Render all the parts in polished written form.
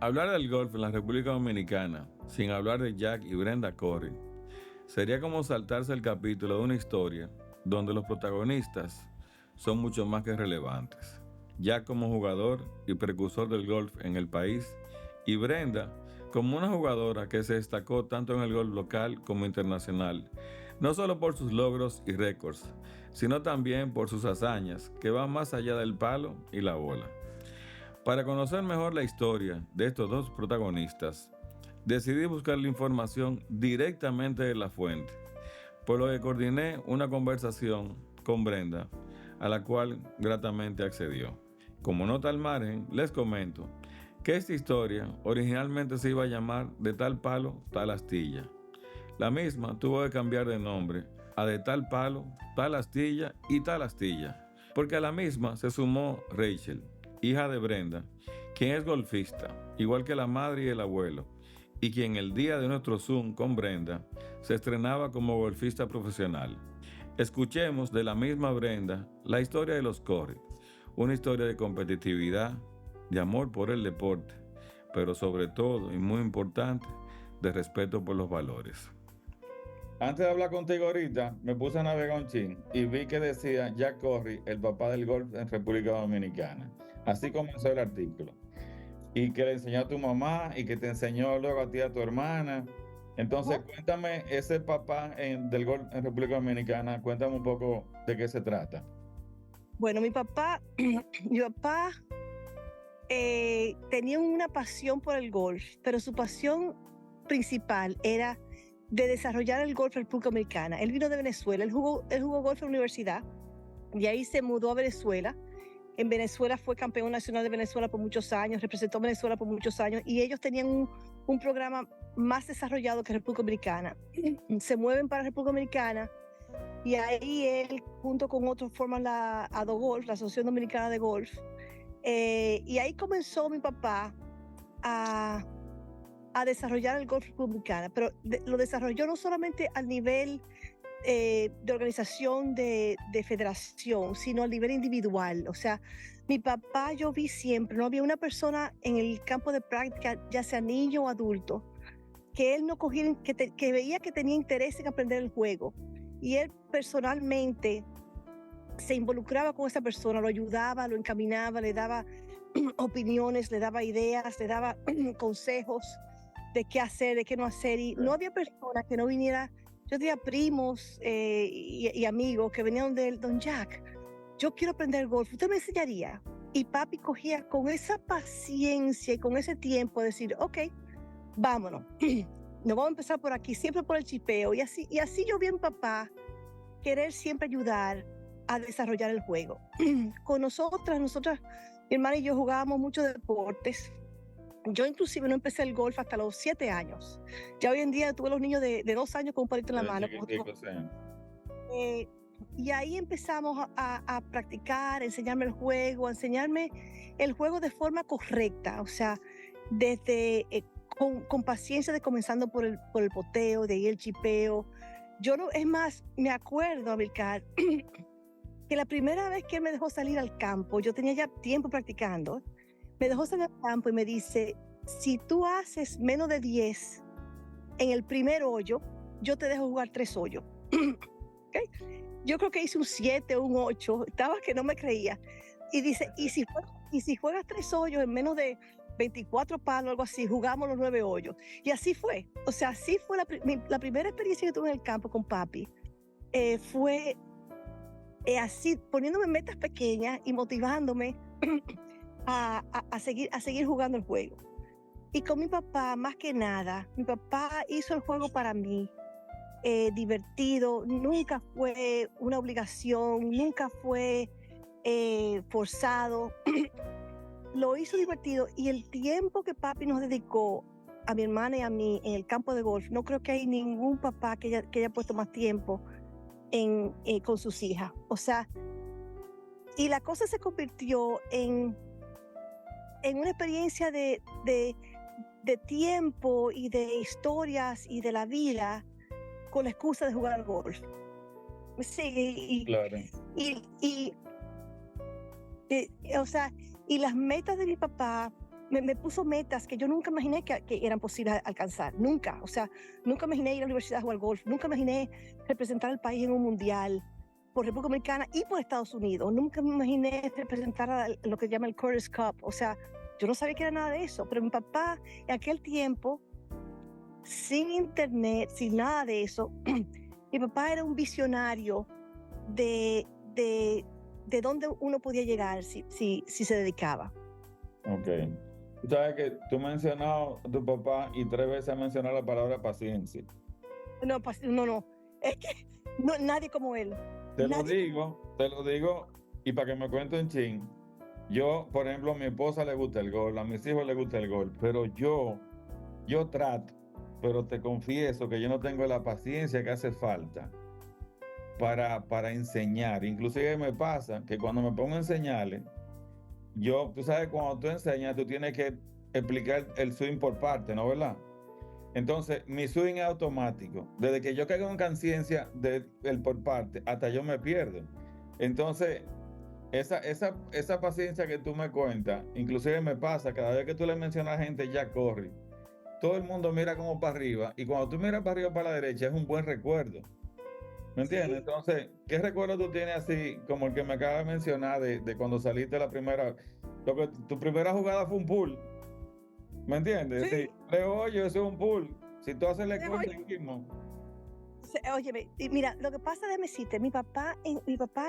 Hablar del golf en la República Dominicana sin hablar de Jack y Brenda Corry sería como saltarse el capítulo de una historia donde los protagonistas son mucho más que relevantes. Jack como jugador y precursor del golf en el país y Brenda como una jugadora que se destacó tanto en el golf local como internacional, no solo por sus logros y récords, sino también por sus hazañas que van más allá del palo y la bola. Para conocer mejor la historia de estos dos protagonistas, decidí buscar la información directamente de la fuente, por lo que coordiné una conversación con Brenda, a la cual gratamente accedió. Como nota al margen, les comento que esta historia originalmente se iba a llamar De tal palo, tal astilla. La misma tuvo que cambiar de nombre a De tal palo, tal astilla y tal astilla, porque a la misma se sumó Rachel, hija de Brenda, quien es golfista, igual que la madre y el abuelo, y quien el día de nuestro Zoom con Brenda se estrenaba como golfista profesional. Escuchemos de la misma Brenda la historia de los Corry, una historia de competitividad, de amor por el deporte, pero sobre todo y muy importante, de respeto por los valores. Antes de hablar contigo ahorita, me puse a navegar un chin y vi que decía Jack Corry, el papá del golf en República Dominicana. Así comenzó el artículo. Y que le enseñó a tu mamá y que te enseñó luego a ti a tu hermana. Entonces, cuéntame, ese papá del golf en República Dominicana, cuéntame un poco de qué se trata. Bueno, mi papá tenía una pasión por el golf, pero su pasión principal era de desarrollar el golf en República Dominicana. Él vino de Venezuela, él jugó golf en la universidad, y ahí se mudó a Venezuela. En Venezuela fue campeón nacional de Venezuela por muchos años, representó a Venezuela por muchos años, y ellos tenían un programa más desarrollado que República Dominicana. Se mueven para República Dominicana, y ahí él, junto con otros, forman la ADOGolf, la Asociación Dominicana de Golf. Y ahí comenzó mi papá a desarrollar el golf republicano, pero lo desarrolló no solamente al nivel de organización de federación, sino a nivel individual. O sea, mi papá, yo vi siempre, no había una persona en el campo de práctica, ya sea niño o adulto, que él no cogiera, que veía que tenía interés en aprender el juego. Y él personalmente se involucraba con esa persona, lo ayudaba, lo encaminaba, le daba opiniones, le daba ideas, le daba consejos de qué hacer, de qué no hacer. Y no había persona que no viniera. Yo tenía primos y amigos que venían de él, don Jack, yo quiero aprender golf, ¿usted me enseñaría? Y papi cogía con esa paciencia y con ese tiempo a decir, ok, vámonos, nos vamos a empezar por aquí, siempre por el chipeo. Y así yo vi a mi papá querer siempre ayudar a desarrollar el juego. Con nosotras, mi hermana y yo jugábamos muchos deportes. Yo inclusive no empecé el golf hasta los 7 años. Ya hoy en día tuve los niños de 2 años con un palito en la mano. Y ahí empezamos a practicar, a enseñarme el juego de forma correcta. O sea, desde con paciencia, comenzando por el poteo, de ahí el chipeo. Es más, me acuerdo, Amilcar, que la primera vez que él me dejó salir al campo, yo tenía ya tiempo practicando, me dejó salir al campo y me dice, si tú haces menos de 10 en el primer hoyo, yo te dejo jugar 3 hoyos. ¿Okay? Yo creo que hice un 7 o un 8, estaba que no me creía. Y dice, y si juegas 3 hoyos en menos de 24 palos, algo así, jugamos los 9 hoyos. Y así fue. O sea, así fue la primera experiencia que tuve en el campo con papi. Fue así, poniéndome metas pequeñas y motivándome a seguir jugando el juego. Y con mi papá, más que nada, mi papá hizo el juego para mí divertido, nunca fue una obligación, nunca fue forzado. Lo hizo divertido, y el tiempo que papi nos dedicó a mi hermana y a mí en el campo de golf, no creo que hay ningún papá que haya puesto más tiempo con sus hijas. O sea, y la cosa se convirtió en una experiencia de tiempo y de historias y de la vida con la excusa de jugar al golf. Sí, Claro. O sea, y las metas de mi papá me puso metas que yo nunca imaginé que eran posibles alcanzar, nunca. O sea, nunca imaginé ir a la universidad a jugar golf, nunca imaginé representar al país en un mundial por República Dominicana y por Estados Unidos, nunca me imaginé representar a lo que llama el Curtis Cup. O sea, yo no sabía que era nada de eso, pero mi papá en aquel tiempo, sin internet, sin nada de eso, mi papá era un visionario de dónde uno podía llegar si se dedicaba. Ok. Tú sabes que tú has mencionado a tu papá y 3 veces has mencionado la palabra paciencia. No, no, es que no, nadie como él. Te lo digo, y para que me cuente un chin. Yo, por ejemplo, a mi esposa le gusta el golf, a mis hijos les gusta el golf, pero yo trato, pero te confieso que yo no tengo la paciencia que hace falta para enseñar. Inclusive me pasa que cuando me pongo a enseñarle, tú sabes, cuando tú enseñas, tú tienes que explicar el swing por parte, ¿no? ¿Verdad? Entonces, mi swing es automático. Desde que yo caigo en conciencia del por parte, hasta yo me pierdo. Entonces, esa paciencia que tú me cuentas, inclusive me pasa, cada vez que tú le mencionas a gente, ya corre. Todo el mundo mira como para arriba, y cuando tú miras para arriba o para la derecha, es un buen recuerdo. ¿Me entiendes? Sí. Entonces, ¿qué recuerdo tú tienes así, como el que me acabas de mencionar, de cuando saliste la primera? Tu primera jugada fue un pool. ¿Me entiendes? Sí. Sí. Oye, eso es un pool. Si tú haces la Oye, conseguimos. óyeme, mira, lo que pasa, déjame decirte, mi papá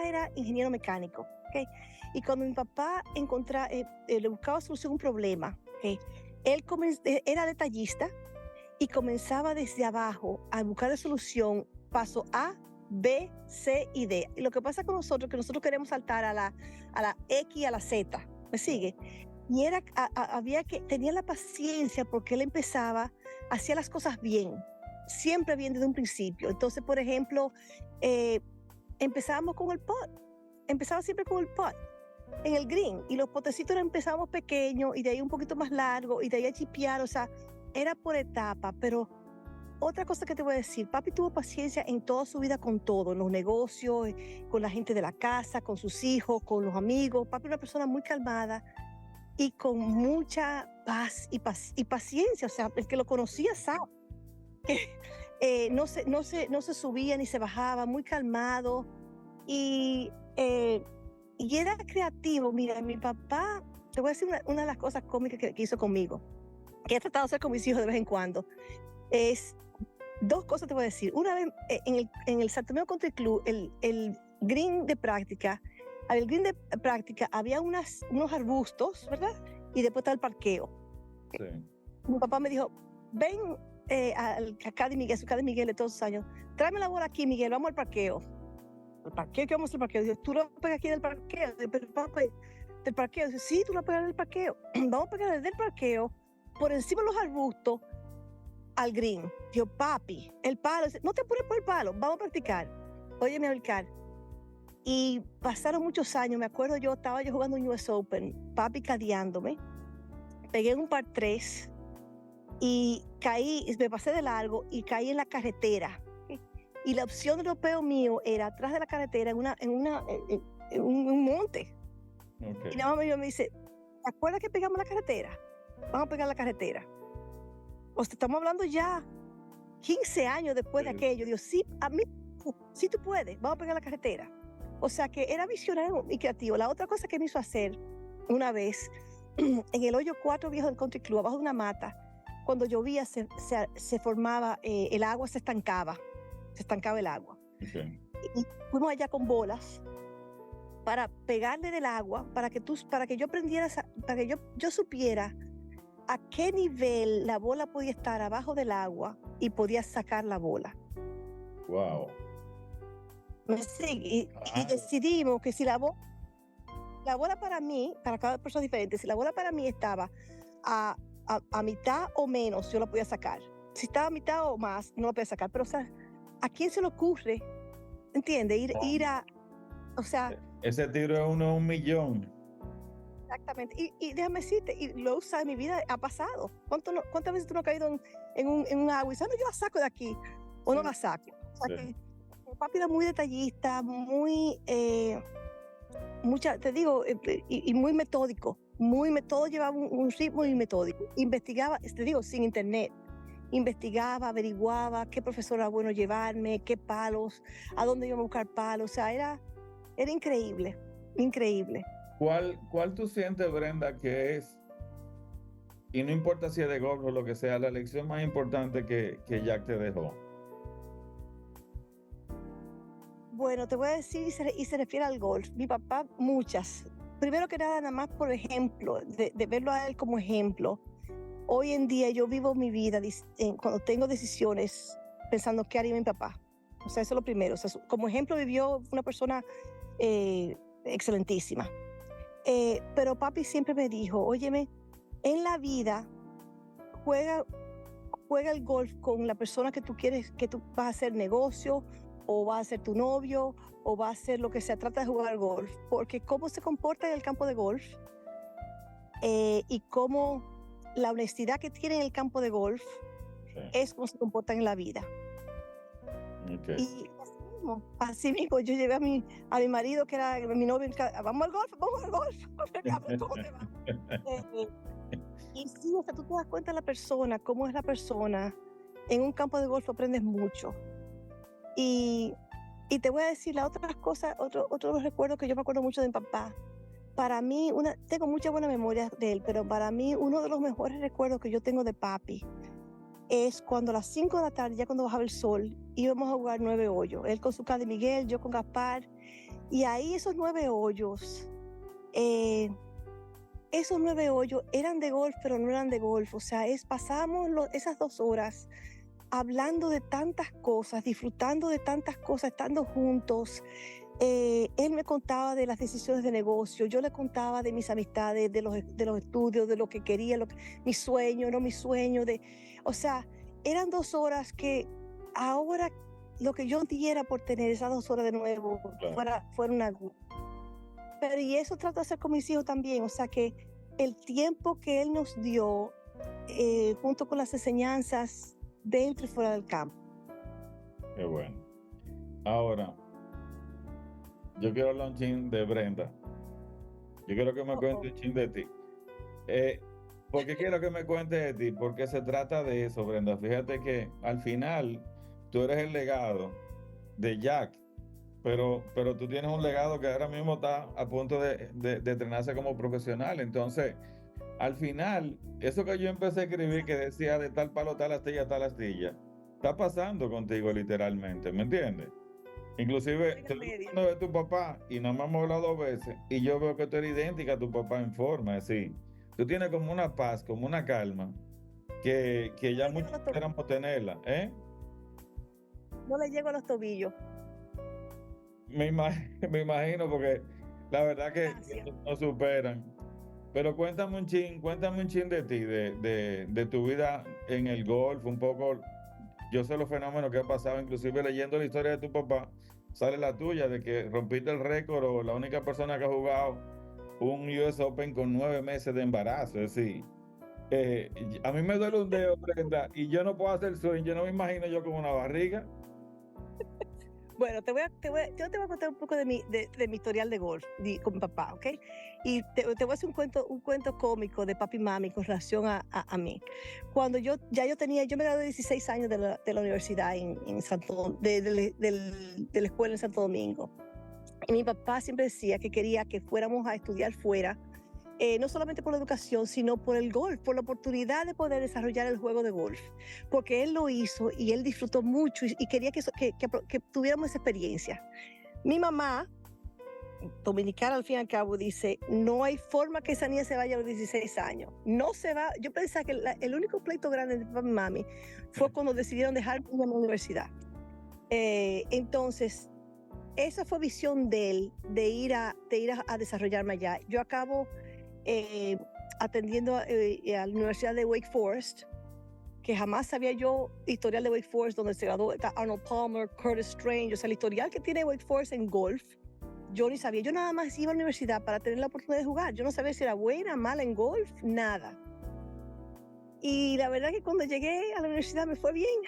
era ingeniero mecánico, ¿ok? Y cuando mi papá le buscaba solución a un problema, ¿ok? Él era detallista y comenzaba desde abajo a buscar la solución, paso A, B, C y D. Y lo que pasa con nosotros, que nosotros queremos saltar a la X y a la Z, ¿me sigue? Y tenía la paciencia porque él hacía las cosas bien, siempre bien desde un principio. Entonces, por ejemplo, empezábamos con el pot, empezaba siempre con el pot en el green, y los potecitos empezábamos pequeños y de ahí un poquito más largo y de ahí a chipear, o sea, era por etapa. Pero otra cosa que te voy a decir, papi tuvo paciencia en toda su vida con todo, en los negocios, con la gente de la casa, con sus hijos, con los amigos. Papi era una persona muy calmada y con mucha paz y paciencia. O sea, el que lo conocía sabe que no se subía ni se bajaba, muy calmado y era creativo. Mira, mi papá, te voy a decir una de las cosas cómicas que hizo conmigo, que he tratado de hacer con mis hijos de vez en cuando, es 2 cosas te voy a decir. Una vez en el Santo Domingo Country Club, el green de práctica, había unos arbustos, ¿verdad? Y después está el parqueo. Sí. Mi papá me dijo, ven al Academy Miguel, su Academy Miguel de todos los años, tráeme la bola aquí, Miguel, vamos al parqueo. ¿El parqueo? ¿Qué vamos a hacer el parqueo? Digo, tú lo pegas aquí del parqueo. Digo, pero papá, del parqueo. Dice, sí, tú lo pegas del parqueo. Vamos a pegar desde el parqueo, por encima de los arbustos, al green. Digo, papi, el palo. Dice, no te apures por el palo, vamos a practicar. Óyeme, Alcar. Y pasaron muchos años, me acuerdo estaba yo jugando en US Open, papi cadeándome, pegué un par 3 y caí, me pasé de largo y caí en la carretera. Y la opción de europeo mío era atrás de la carretera, en un monte. Okay. Y la mamá me dice, ¿te acuerdas que pegamos la carretera? Vamos a pegar la carretera. O sea, estamos hablando ya 15 años después de aquello. Digo, sí, a mí, sí tú puedes, vamos a pegar la carretera. O sea, que era visionario y creativo. La otra cosa que me hizo hacer una vez, en el hoyo 4 viejo del Country Club, abajo de una mata, cuando llovía se formaba, el agua se estancaba el agua. Okay. Y fuimos allá con bolas para pegarle del agua, para que yo aprendiera, para que yo supiera a qué nivel la bola podía estar abajo del agua y podía sacar la bola. Wow. Sí, y decidimos que si la bola para mí, para cada persona diferente, si la bola para mí estaba a mitad o menos, yo la podía sacar. Si estaba a mitad o más, no la podía sacar. Pero, o sea, ¿a quién se le ocurre, entiendes? Ir a, o sea... Ese tiro es 1 en 1 millón. Exactamente. Y déjame decirte, y lo usa en mi vida, ha pasado. ¿Cuántas veces tú no has caído en un agua y dices, no, yo la saco de aquí, o sí, no la saco? O sea, que papi era muy detallista, muy te digo, y muy metódico, todo llevaba un ritmo y metódico. Investigaba, te digo, sin internet. Investigaba, averiguaba qué profesor era bueno llevarme, qué palos, a dónde iba a buscar palos. O sea, era increíble, increíble. ¿Cuál tú sientes, Brenda, que es, y no importa si es de golf o lo que sea, la lección más importante que Jack te dejó? Bueno, te voy a decir, y se refiere al golf. Mi papá, muchas. Primero que nada más por ejemplo, de verlo a él como ejemplo. Hoy en día yo vivo mi vida cuando tengo decisiones pensando qué haría mi papá. O sea, eso es lo primero. O sea, como ejemplo vivió una persona excelentísima. Pero papi siempre me dijo, óyeme, en la vida juega, juega el golf con la persona que tú quieres, que tú vas a hacer negocio, o va a ser tu novio, o va a ser lo que sea. Trata de jugar golf, porque cómo se comporta en el campo de golf y cómo la honestidad que tiene en el campo de golf Sí. es como se comporta en la vida. Okay. Y así mismo, yo llevé a mi marido, que era mi novio, vamos al golf, ¿cómo te va? Y sí, o sea, tú te das cuenta de la persona, cómo es la persona. En un campo de golf aprendes mucho. Y te voy a decir las otras cosas, otros recuerdos que yo me acuerdo mucho de mi papá. Para mí, tengo muchas buenas memorias de él, pero para mí uno de los mejores recuerdos que yo tengo de papi es cuando a las 5 de la tarde, ya cuando bajaba el sol, íbamos a jugar 9 hoyos. Él con su Caddy Miguel, yo con Gaspar. Y ahí esos 9 hoyos, eran de golf, pero no eran de golf. O sea, pasábamos esas 2 horas hablando de tantas cosas, disfrutando de tantas cosas, estando juntos. Él me contaba de las decisiones de negocio, yo le contaba de mis amistades, de los estudios, de lo que quería, mi sueño, no mi sueño. O sea, eran 2 horas que ahora lo que yo diera por tener esas 2 horas de nuevo Claro. fuera una... Pero y eso trato de hacer con mis hijos también, o sea que el tiempo que él nos dio, junto con las enseñanzas dentro y fuera del campo. Qué bueno. Ahora, yo quiero hablar un chin de Brenda. Yo quiero que me cuentes un chin de ti. ¿Por qué quiero que me cuentes de ti? Porque se trata de eso, Brenda. Fíjate que al final tú eres el legado de Jack, pero tú tienes un legado que ahora mismo está a punto de entrenarse como profesional. Entonces, al final, eso que yo empecé a escribir que decía de tal palo, tal astilla, está pasando contigo literalmente, ¿me entiendes? Inclusive, estoy hablando de tu papá y nada más hemos hablado 2 veces y yo veo que tú eres idéntica a tu papá en forma, es decir, tú tienes como una paz, como una calma que ya muchos quisiéramos tenerla, ¿eh? No le llego a los tobillos. Me imagino porque la verdad que nos superan. Pero cuéntame un chin de ti, de tu vida en el golf, un poco. Yo sé los fenómenos que han pasado, inclusive leyendo la historia de tu papá, sale la tuya de que rompiste el récord o la única persona que ha jugado un US Open con 9 meses de embarazo. Es decir, a mí me duele un dedo, Brenda, y yo no puedo hacer swing, yo no me imagino yo con una barriga. Bueno, yo te voy a contar un poco de mi historial de golf con mi papá, ¿ok? Y te voy a hacer un cuento cómico de papi y mami con relación a mí. Cuando yo me gradué de 16 años de la universidad en Santo, de la escuela en Santo Domingo. Y mi papá siempre decía que quería que fuéramos a estudiar fuera, no solamente por la educación, sino por el golf, por la oportunidad de poder desarrollar el juego de golf, porque él lo hizo y él disfrutó mucho y quería que tuviéramos esa experiencia. Mi mamá, dominicana al fin y al cabo, dice, no hay forma que esa niña se vaya a los 16 años. No se va. Yo pensaba que el único pleito grande de papi y mami fue cuando decidieron dejarme en la universidad. Entonces, esa fue visión de él, de ir a desarrollarme allá. Yo acabo atendiendo a la Universidad de Wake Forest, que jamás sabía yo historial de Wake Forest, donde se graduó Arnold Palmer, Curtis Strange, o sea, el historial que tiene Wake Forest en golf, yo ni sabía. Yo nada más iba a la universidad para tener la oportunidad de jugar. Yo no sabía si era buena, mala en golf, nada. Y la verdad que cuando llegué a la universidad me fue bien.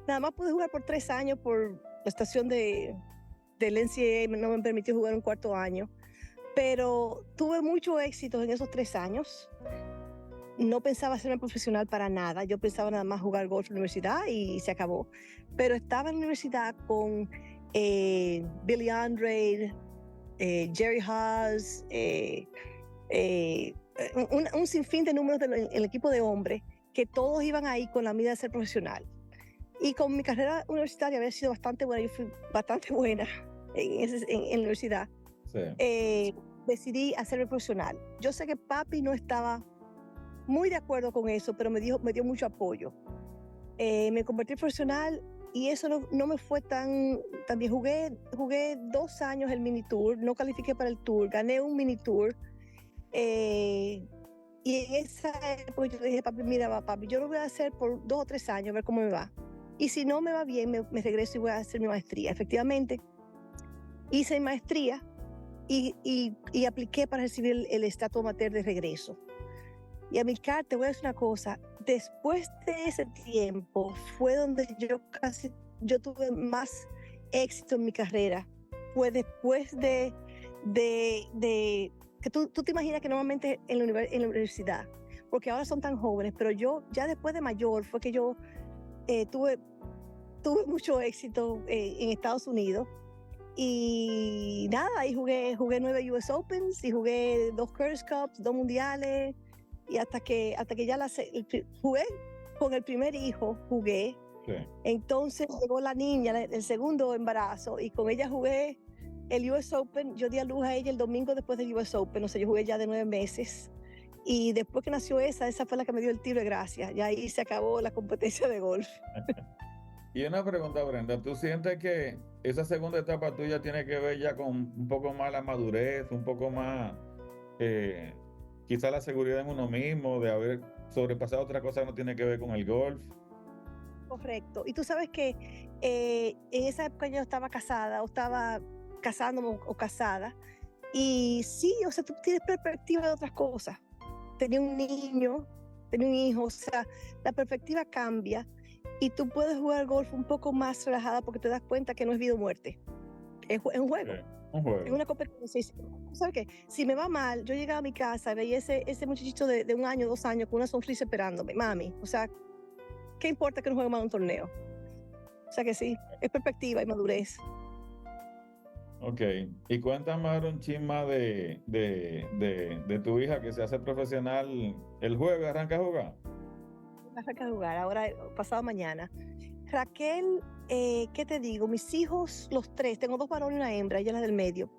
Nada más pude jugar por 3 años por la estación de del NCAA no me permitió jugar un cuarto año, pero tuve mucho éxito en esos 3 años. No pensaba hacerme profesional para nada, yo pensaba nada más jugar golf en la universidad y se acabó. Pero estaba en la universidad con Billy Andrade, Jerry Haas, un sinfín de números en el equipo de hombres que todos iban ahí con la mira de ser profesional. Y con mi carrera universitaria había sido bastante buena, yo fui bastante buena en la universidad. Sí. Decidí hacerme profesional. Yo sé que papi no estaba muy de acuerdo con eso, pero me dio mucho apoyo. Me convertí en profesional y eso no me fue tan bien. Jugué 2 años el mini tour, no califiqué para el tour, gané un mini tour. Y en esa época yo le dije, papi, mira, papi, yo lo voy a hacer por 2 o 3 años, a ver cómo me va. Y si no me va bien, me regreso y voy a hacer mi maestría. Efectivamente, hice mi maestría y apliqué para recibir el estatus amateur de regreso. Y Amilcar, te voy a decir una cosa, después de ese tiempo fue donde yo tuve más éxito en mi carrera. Fue después de que tú te imaginas que normalmente en la universidad, porque ahora son tan jóvenes, pero yo ya después de mayor fue que yo tuve mucho éxito en Estados Unidos. Y nada, ahí jugué 9 US Opens y jugué 2 Curtis Cups, 2 mundiales. Y hasta que ya jugué con el primer hijo, jugué. Sí. Entonces llegó la niña, el segundo embarazo, y con ella jugué el US Open. Yo di a luz a ella el domingo después del US Open, o sea, yo jugué ya de 9 meses. Y después que nació esa fue la que me dio el tiro de gracia. Y ahí se acabó la competencia de golf. Y una pregunta, Brenda, ¿tú sientes que esa segunda etapa tuya tiene que ver ya con un poco más la madurez, un poco más, quizá la seguridad en uno mismo, de haber sobrepasado otra cosa que no tiene que ver con el golf? Correcto. Y tú sabes que en esa época yo estaba casada, o estaba casándome o casada. Y sí, o sea, tú tienes perspectiva de otras cosas. Tenía un niño, tenía un hijo, o sea, la perspectiva cambia y tú puedes jugar golf un poco más relajada porque te das cuenta que no es vida o muerte. Es un juego. Sí, un juego. Es una competencia. ¿Sabes qué? Si me va mal, yo llegaba a mi casa y veía ese muchachito de 1 año, 2 años, con una sonrisa esperándome. Mami, o sea, ¿qué importa que no juegue más un torneo? O sea que sí, es perspectiva y madurez. Ok, y cuéntame ahora un chisma de tu hija que se hace profesional el jueves, arranca a jugar. Arranca a jugar, ahora pasado mañana. Raquel, ¿qué te digo? Mis hijos, los 3, tengo 2 varones y una hembra, ella es la del medio.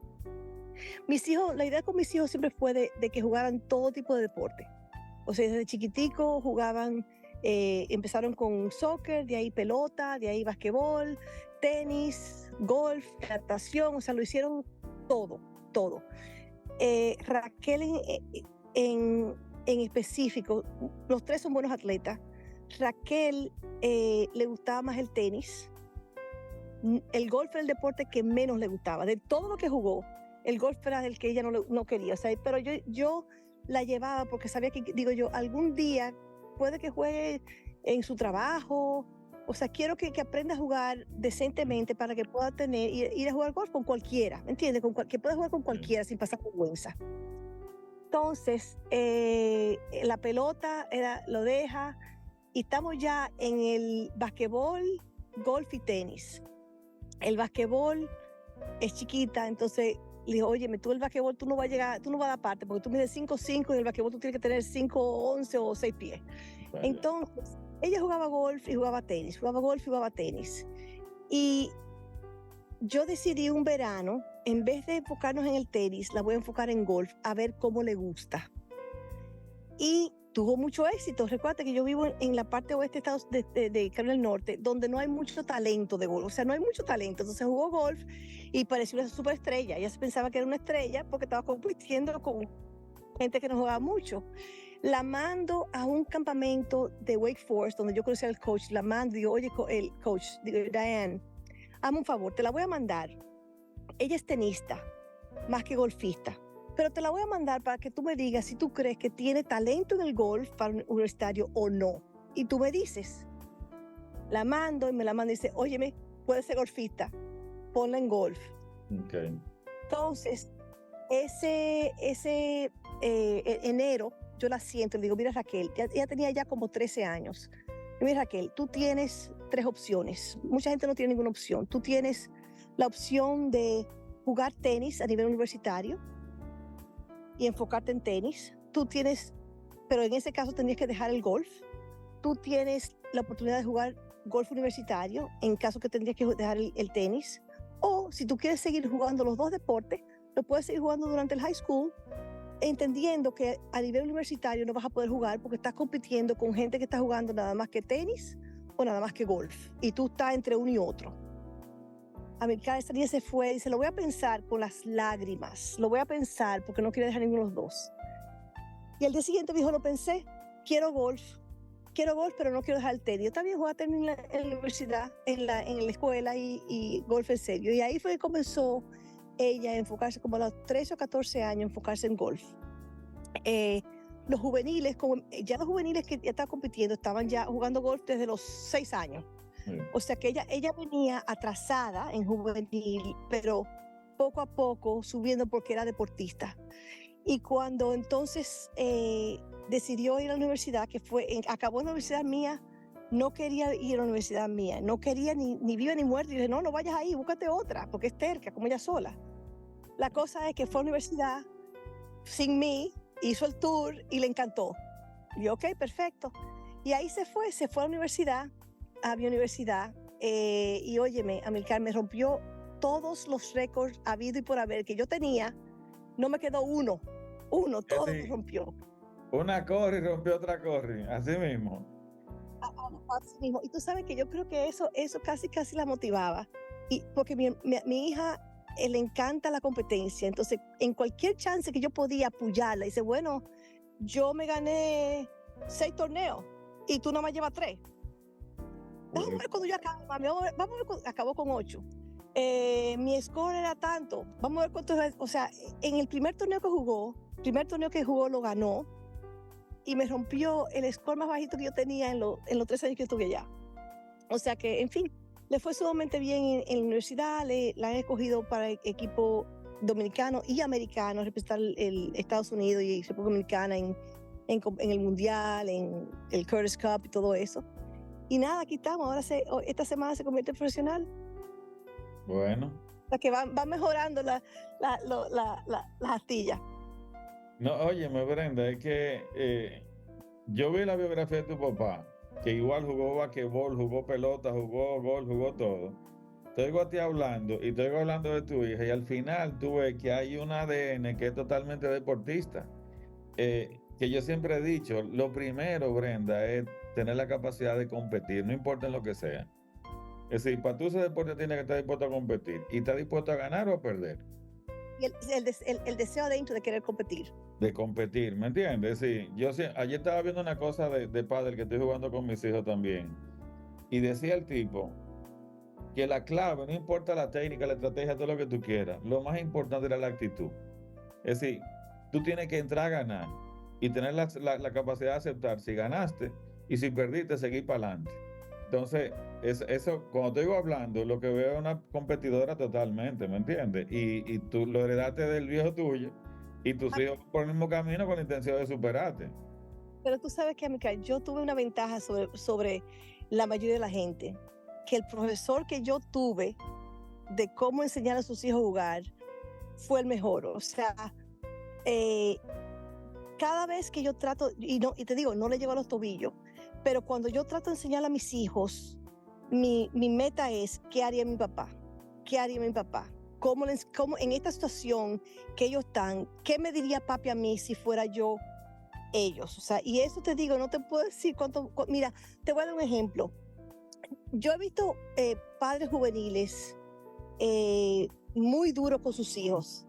Mis hijos, la idea con mis hijos siempre fue de que jugaran todo tipo de deporte. O sea, desde chiquitico jugaban, empezaron con soccer, de ahí pelota, de ahí basquetbol, tenis, golf, natación, o sea, lo hicieron todo. Raquel en específico, los 3 son buenos atletas. Raquel le gustaba más el tenis. El golf era el deporte que menos le gustaba. De todo lo que jugó, el golf era el que ella no quería. O sea, pero yo la llevaba porque sabía que, digo yo, algún día puede que juegue en su trabajo. O sea, quiero que aprenda a jugar decentemente para que pueda ir a jugar golf con cualquiera, ¿me entiendes? Que pueda jugar con cualquiera sin pasar vergüenza. Entonces, la pelota lo deja y estamos ya en el basquetbol, golf y tenis. El basquetbol es chiquita, entonces le digo, oye, tú el basquetbol tú no vas a llegar, tú no vas a dar parte, porque tú mides 5'5" y en el basquetbol tú tienes que tener 5'11" o 6 pies. Vaya. Entonces, ella jugaba golf y jugaba tenis, jugaba golf y jugaba tenis. Y yo decidí un verano, en vez de enfocarnos en el tenis, la voy a enfocar en golf, a ver cómo le gusta. Y tuvo mucho éxito. Recuerda que yo vivo en la parte oeste de Carolina del Norte, donde no hay mucho talento de golf, o sea, no hay mucho talento. Entonces jugó golf y pareció una superestrella. Ella se pensaba que era una estrella porque estaba compitiendo con gente que no jugaba mucho. La mando a un campamento de Wake Forest, donde yo conocí al coach. La mando y digo, oye, el coach, digo, Diane, hazme un favor, te la voy a mandar. Ella es tenista, más que golfista, pero te la voy a mandar para que tú me digas si tú crees que tiene talento en el golf para un universitario o no. Y tú me dices. La mando y me la manda y dice, óyeme, puede ser golfista, ponla en golf. Ok. Entonces, enero, yo la siento, le digo, mira Raquel, ella tenía ya como 13 años. Mira Raquel, tú tienes 3 opciones. Mucha gente no tiene ninguna opción. Tú tienes la opción de jugar tenis a nivel universitario y enfocarte en tenis. Tú tienes, pero en ese caso tendrías que dejar el golf. Tú tienes la oportunidad de jugar golf universitario, en caso que tendrías que dejar el tenis. O si tú quieres seguir jugando los dos deportes, lo puedes seguir jugando durante el high school, entendiendo que a nivel universitario no vas a poder jugar porque estás compitiendo con gente que está jugando nada más que tenis o nada más que golf. Y tú estás entre uno y otro. Amilcar esta niña se fue y dice, lo voy a pensar con las lágrimas, lo voy a pensar porque no quiero dejar ninguno de los dos. Y al día siguiente dijo, lo pensé, quiero golf, pero no quiero dejar el tenis. Yo también jugaba tenis en la universidad, en la escuela y golf en serio. Y ahí fue que comenzó ella a enfocarse, como a los 13 o 14 años, enfocarse en golf. Los juveniles, ya los juveniles que ya estaban compitiendo, estaban ya jugando golf desde los 6 años. O sea que ella venía atrasada en juvenil, pero poco a poco subiendo porque era deportista. Y cuando entonces decidió ir a la universidad, acabó en la universidad mía, no quería ir a la universidad mía, no quería ni viva ni muerta. Y dije, no vayas ahí, búscate otra, porque es terca, como ella sola. La cosa es que fue a la universidad sin mí, hizo el tour y le encantó. Y yo, ok, perfecto. Y ahí se fue a la universidad, a mi universidad, y óyeme, Amilcar, me rompió todos los récords habido y por haber que yo tenía. No me quedó uno, todo me rompió. Una corre y rompió otra corre, así mismo. Así mismo. Y tú sabes que yo creo que eso casi la motivaba. Y porque mi hija le encanta la competencia, entonces en cualquier chance que yo podía apoyarla, dice, bueno, yo me gané 6 torneos y tú nomás llevas 3. Vamos a ver cuando yo acabe, mami, vamos a ver cuando acabó con 8. Mi score era tanto, vamos a ver cuánto es. O sea, en el primer torneo que jugó lo ganó y me rompió el score más bajito que yo tenía en los 3 años que estuve allá. O sea que, en fin, le fue sumamente bien en la universidad, la han escogido para el equipo dominicano y americano, representar el Estados Unidos y República Dominicana en el Mundial, en el Curtis Cup y todo eso. Y nada, aquí estamos, esta semana se convierte en profesional. Bueno. O sea que va mejorando la astilla. No, óyeme, Brenda, es que yo vi la biografía de tu papá, que igual jugó basquetbol, jugó pelota, jugó golf, jugó todo. Te oigo a ti hablando y te oigo hablando de tu hija y al final tú ves que hay un ADN que es totalmente deportista. Que yo siempre he dicho, lo primero, Brenda, es tener la capacidad de competir, no importa en lo que sea. Es decir, para tú ser deporte tienes que estar dispuesto a competir. ¿Y estás dispuesto a ganar o a perder? Y el deseo adentro de querer competir. De competir, ¿me entiendes? Sí, ayer estaba viendo una cosa de pádel que estoy jugando con mis hijos también. Y decía el tipo que la clave, no importa la técnica, la estrategia, todo lo que tú quieras, lo más importante era la actitud. Es decir, tú tienes que entrar a ganar y tener la capacidad de aceptar si ganaste y si perdiste, seguir para adelante. Entonces, eso, cuando te digo hablando, lo que veo es una competidora totalmente, ¿me entiendes? Y tú lo heredaste del viejo tuyo y tus hijos por el mismo camino con la intención de superarte. Pero tú sabes que, amiga, yo tuve una ventaja sobre la mayoría de la gente, que el profesor que yo tuve de cómo enseñar a sus hijos a jugar fue el mejor. O sea, cada vez que yo trato, y te digo, no le llevo a los tobillos, pero cuando yo trato de enseñar a mis hijos, mi meta es, ¿qué haría mi papá? ¿Qué haría mi papá? ¿Cómo en esta situación que ellos están, qué me diría papi a mí si fuera yo ellos? O sea, y eso te digo, no te puedo decir mira, te voy a dar un ejemplo. Yo he visto padres juveniles muy duros con sus hijos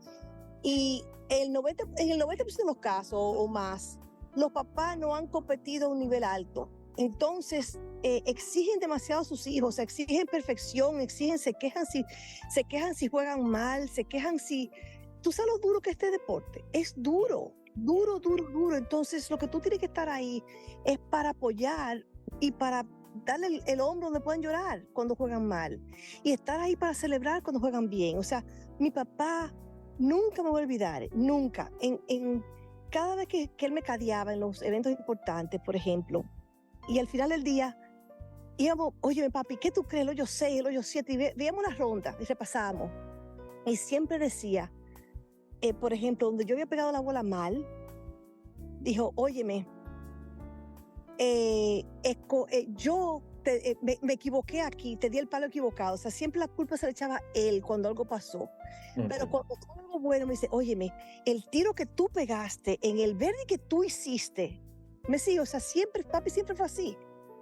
y en el 90% de los casos o más, los papás no han competido a un nivel alto. Entonces, exigen demasiado a sus hijos, exigen perfección, se quejan si juegan mal, se quejan si... Tú sabes lo duro que es este deporte, es duro. Entonces, lo que tú tienes que estar ahí es para apoyar y para darle el hombro donde puedan llorar cuando juegan mal y estar ahí para celebrar cuando juegan bien. O sea, mi papá nunca me voy a olvidar, nunca. Cada vez que él me cadeaba en los eventos importantes, por ejemplo, y al final del día íbamos, oye, papi, ¿qué tú crees? El hoyo 6, el hoyo 7, y veíamos una ronda y repasábamos. Y siempre decía, por ejemplo, donde yo había pegado la bola mal, dijo, óyeme, yo me equivoqué aquí, te di el palo equivocado. O sea, siempre la culpa se le echaba a él cuando algo pasó. Pero cuando fue algo bueno, me dice, óyeme, el tiro que tú pegaste en el verde que tú hiciste, me sigue, o sea, siempre, papi siempre fue así.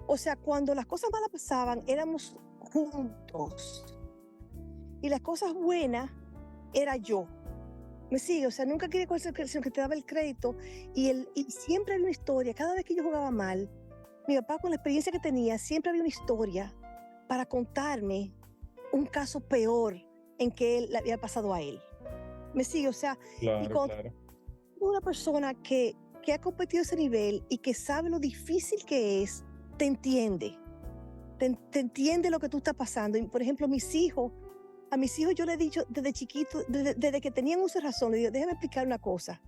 O sea, cuando las cosas malas pasaban, éramos juntos. Y las cosas buenas era yo. Me sigue, o sea, nunca quería coger sino que te daba el crédito. Y siempre había una historia. Cada vez que yo jugaba mal, mi papá, con la experiencia que tenía, siempre había una historia para contarme un caso peor en que él le había pasado a él. Me sigue, o sea, y Claro, claro. una persona que ha competido ese nivel y que sabe lo difícil que es, te entiende. Te entiende lo que tú estás pasando. Y, por ejemplo, a mis hijos yo les he dicho desde chiquito, desde que tenían uso de razón, les digo, déjame explicar una cosa.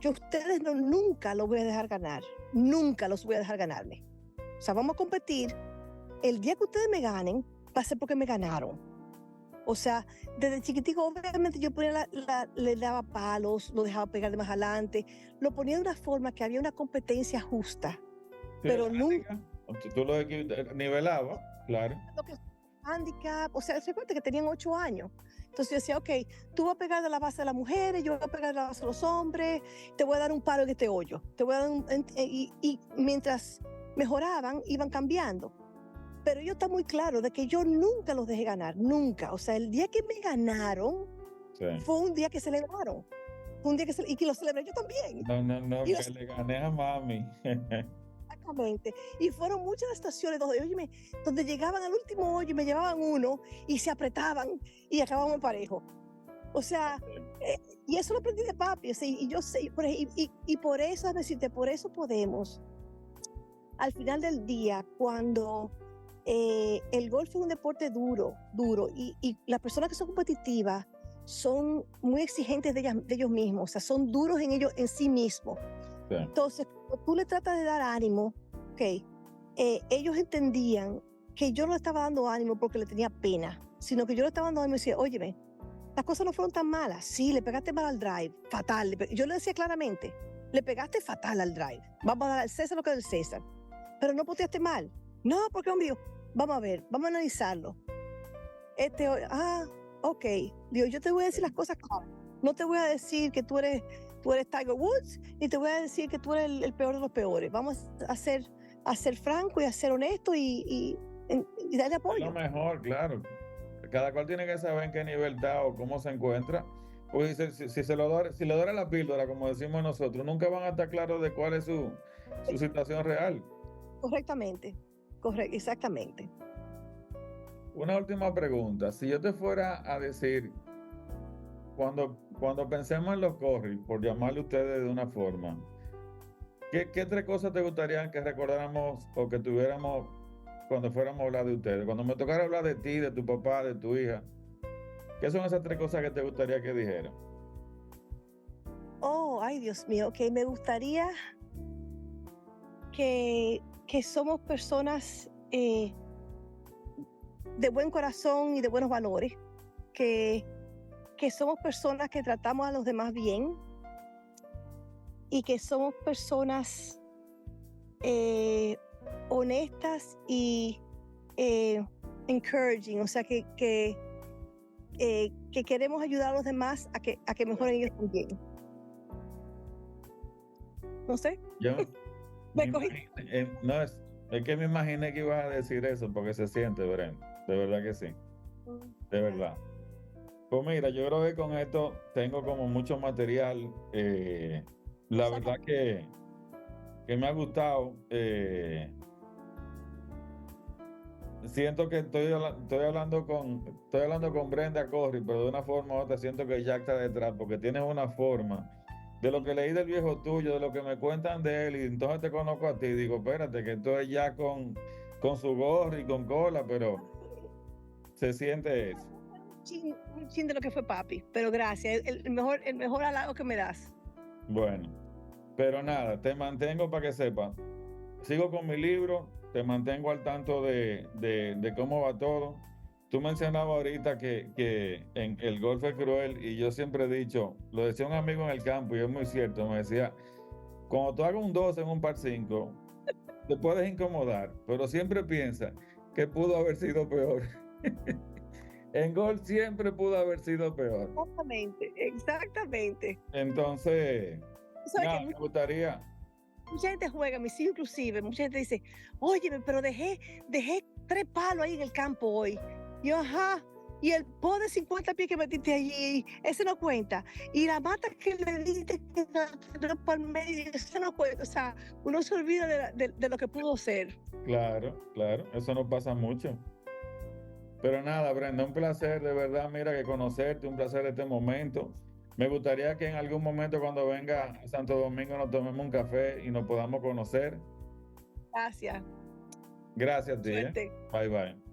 Yo a ustedes nunca los voy a dejar ganar. Nunca los voy a dejar ganarme. O sea, vamos a competir. El día que ustedes me ganen, va a ser porque me ganaron. O sea, desde chiquitico, obviamente yo le daba palos, lo dejaba pegar de más adelante, lo ponía de una forma que había una competencia justa, Sí, pero nunca tú lo nivelabas, claro. lo que handicap, o sea, recuerda que tenían 8 años. Entonces yo decía, ok, tú vas a pegar de la base de las mujeres, yo voy a pegar de la base de los hombres, te voy a dar un palo en este hoyo, te voy a dar y mientras mejoraban, iban cambiando. Pero yo está muy claro de que yo nunca los dejé ganar, nunca. O sea, el día que me ganaron, Sí. fue un día que celebraron. Fue un día y que lo celebré yo también. No, que le gané a mami. Exactamente. Y fueron muchas estaciones donde llegaban al último hoyo y me llevaban uno y se apretaban y acababan en parejo. O sea, y eso lo aprendí de papi. O sea, y yo sé, y por eso, decirte, por eso podemos, al final del día, cuando el golf es un deporte duro, y las personas que son competitivas son muy exigentes de ellos mismos, o sea, son duros en sí mismos. Sí. Entonces, cuando tú le tratas de dar ánimo, ellos entendían que yo no le estaba dando ánimo porque le tenía pena, sino que yo le estaba dando ánimo y decía, óyeme, las cosas no fueron tan malas. Sí, le pegaste mal al drive, fatal. Yo le decía claramente, le pegaste fatal al drive. Vamos a dar al César lo que es del César. Pero no poteaste mal. No, porque hombre, vamos a ver, vamos a analizarlo. Ok. Digo, yo te voy a decir las cosas claras. No te voy a decir que tú eres Tiger Woods, ni te voy a decir que tú eres el peor de los peores. Vamos a ser franco y a ser honesto y darle apoyo. Lo mejor, claro. Cada cual tiene que saber en qué nivel está o cómo se encuentra. Pues si le dora la píldora, como decimos nosotros, nunca van a estar claros de cuál es su situación real. Correctamente. Exactamente. Una última pregunta. Si yo te fuera a decir, cuando pensemos en los Curry, por llamarle a ustedes de una forma, ¿qué 3 cosas te gustaría que recordáramos o que tuviéramos cuando fuéramos a hablar de ustedes? Cuando me tocara hablar de ti, de tu papá, de tu hija, ¿qué son esas 3 cosas que te gustaría que dijeran? Oh, ay, Dios mío, que me gustaría que somos personas de buen corazón y de buenos valores, que somos personas que tratamos a los demás bien y que somos personas honestas y encouraging, o sea, que queremos ayudar a los demás a que mejoren ellos también. No sé. Yo Me cogí. no, es que me imaginé que ibas a decir eso porque se siente, Brenda. De verdad que sí. De verdad. Pues mira, yo creo que con esto tengo como mucho material. La verdad que me ha gustado. Siento que estoy hablando con Brenda Corry, pero de una forma u otra siento que Jack está detrás, porque tienes una forma de lo que leí del viejo tuyo, de lo que me cuentan de él, y entonces te conozco a ti, digo, espérate, que esto es ya con con su gorro y con cola, pero se siente eso. Un chin de lo que fue papi, pero gracias, el mejor halago que me das. Bueno, pero nada, te mantengo para que sepas. Sigo con mi libro, te mantengo al tanto de cómo va todo. Tú mencionabas ahorita que en el golf es cruel y yo siempre he dicho, lo decía un amigo en el campo y es muy cierto, me decía, cuando tú hagas un 12 en un par 5 te puedes incomodar, pero siempre piensa que pudo haber sido peor. En golf siempre pudo haber sido peor. Exactamente, exactamente. Entonces, Tú sabes que nada, me gustaría, mucha gente juega, mis hijos inclusive, mucha gente dice, óyeme, pero dejé 3 palos ahí en el campo hoy. Y yo, ajá, y el po de 50 pies que metiste allí, ese no cuenta. Y la mata que le diste que no por el medio, ese no cuenta. O sea, uno se olvida de lo que pudo ser. claro, claro, eso no pasa mucho. Pero nada, Brenda, un placer, de verdad, mira que conocerte, un placer este momento. Me gustaría que en algún momento cuando venga a Santo Domingo nos tomemos un café y nos podamos conocer. Gracias, Gracias, tía. suerte. Bye, bye.